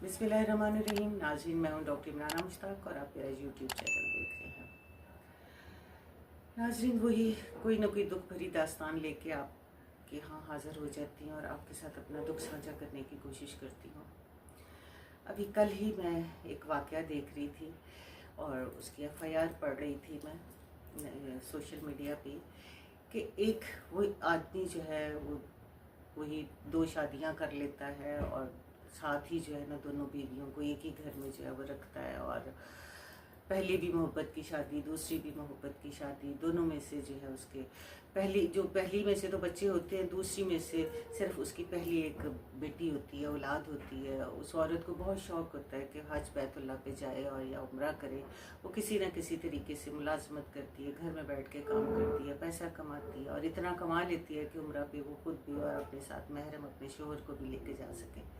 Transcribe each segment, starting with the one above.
बिस्मिल्लाहिर्रहमानिर्रहीम। नाज़रीन, मैं हूँ डॉक्टर इमराना मुश्ताक और आप मेरा यूट्यूब चैनल देख रहे हैं। नाज़रीन, वही कोई ना कोई दुख भरी दास्तान लेके आपके यहाँ हाज़िर हो जाती हूँ और आपके साथ अपना दुख साझा करने की कोशिश करती हूँ। अभी कल ही मैं एक वाक़या देख रही थी और उसकी FIR पढ़ रही थी मैं सोशल मीडिया पे कि एक वो आदमी जो है वो वही 2 शादियाँ कर लेता है और साथ ही जो है ना दोनों बीवियों को एक ही घर में जो है वो रखता है और पहली भी मोहब्बत की शादी, दूसरी भी मोहब्बत की शादी, दोनों में से जो है उसके पहली में से तो बच्चे होते हैं, दूसरी में से सिर्फ उसकी पहली एक बेटी होती है, औलाद होती है। उस औरत को बहुत शौक़ होता है कि हज बैतुल्लाह पे जाए और या उम्रा करे। वो किसी न किसी तरीके से मुलाजमत करती है, घर में बैठ के काम करती है, पैसा कमाती है और इतना कमा लेती है कि उम्रा पे वो खुद भी और अपने साथ महरम अपने शोहर को भी लेके जा सके।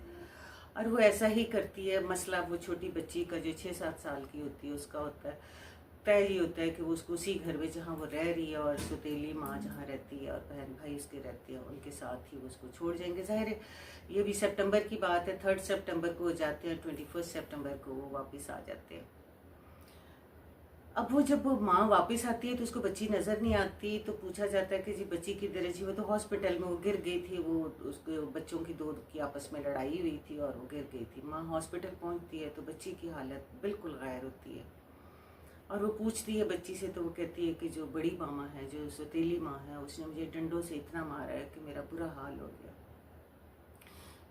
और वो ऐसा ही करती है। मसला वो छोटी बच्ची का जो 6-7 साल की होती है उसका होता है, तय ही होता है कि वो उसको उसी घर में जहाँ वो रह रही है और सौतेली माँ जहाँ रहती है और बहन भाई उसके रहते हैं उनके साथ ही वो उसको छोड़ जाएंगे। ज़ाहिर है ये भी सितंबर की बात है, 3 सितंबर को हो जाते हैं, 21 सितंबर को वो वापस आ जाते हैं। अब वो जब वो माँ वापस आती है तो उसको बच्ची नज़र नहीं आती, तो पूछा जाता है कि जी बच्ची किधर है जी? वो तो हॉस्पिटल में वो गिर गई थी, वो उसके बच्चों की 2 की आपस में लड़ाई हुई थी और वो गिर गई थी। माँ हॉस्पिटल पहुँचती है तो बच्ची की हालत बिल्कुल गैर होती है और वो पूछती है बच्ची से, तो वो कहती है कि जो बड़ी मामा है, जो सौतेली माँ है, उसने मुझे डंडों से इतना मारा है कि मेरा बुरा हाल हो गया।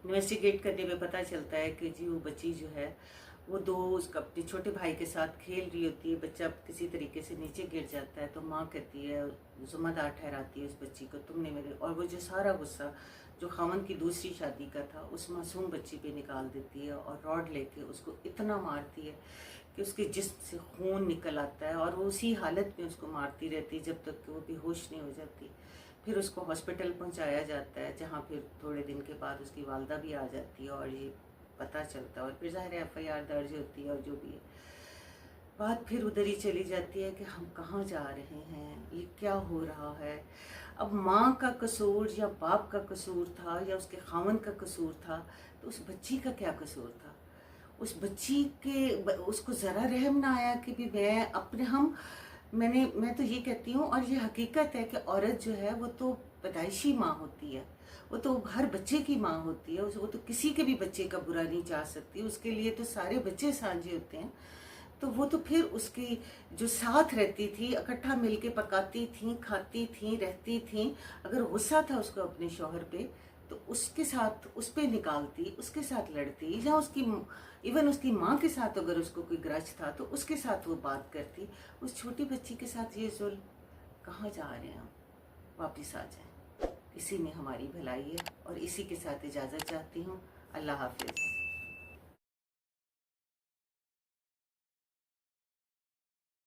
इन्वेस्टिगेट करने में पता चलता है कि जी वो बच्ची जो है वो 2 उसका अपने छोटे भाई के साथ खेल रही होती है। बच्चा किसी तरीके से नीचे गिर जाता है तो माँ कहती है, ज़िम्मेदार ठहराती है उस बच्ची को, तुमने मेरे, और वो जो सारा गुस्सा जो खामन की दूसरी शादी का था उस मासूम बच्ची पे निकाल देती है और रॉड लेके उसको इतना मारती है कि उसके जिस्म से खून निकल आता है और वो उसी हालत में उसको मारती रहती है जब तक कि वो बेहोश नहीं हो जाती। फिर उसको हॉस्पिटल पहुंचाया जाता है जहां फिर थोड़े दिन के बाद उसकी वालदा भी आ जाती है और ये पता चलता है और फिर ज़ाहिर FIR दर्ज होती है और जो भी है बात फिर उधर ही चली जाती है कि हम कहाँ जा रहे हैं, ये क्या हो रहा है। अब माँ का कसूर या बाप का कसूर था या उसके खामन का कसूर था, तो उस बच्ची का क्या कसूर था? उस बच्ची के उसको ज़रा रहम ना आया कि भी मैं तो ये कहती हूँ और ये हकीकत है कि औरत जो है वो तो पैदाइशी माँ होती है, वो तो हर बच्चे की माँ होती है, वो तो किसी के भी बच्चे का बुरा नहीं चाह सकती, उसके लिए तो सारे बच्चे साझे होते हैं। तो वो तो फिर उसकी जो साथ रहती थी, इकट्ठा मिलके पकाती थी, खाती थी, रहती थी, अगर गुस्सा था उसको अपने शौहर पे तो उसके साथ उस पे निकालती, उसके साथ लड़ती, या इवन उसकी माँ के साथ अगर उसको कोई ग्रज था तो उसके साथ वो बात करती। उस छोटी बच्ची के साथ ये जुल्म, कहाँ जा रहे हैं हम? वापिस आ जाएं, इसी में हमारी भलाई है और इसी के साथ इजाज़त चाहती हूँ। अल्लाह हाफिज़।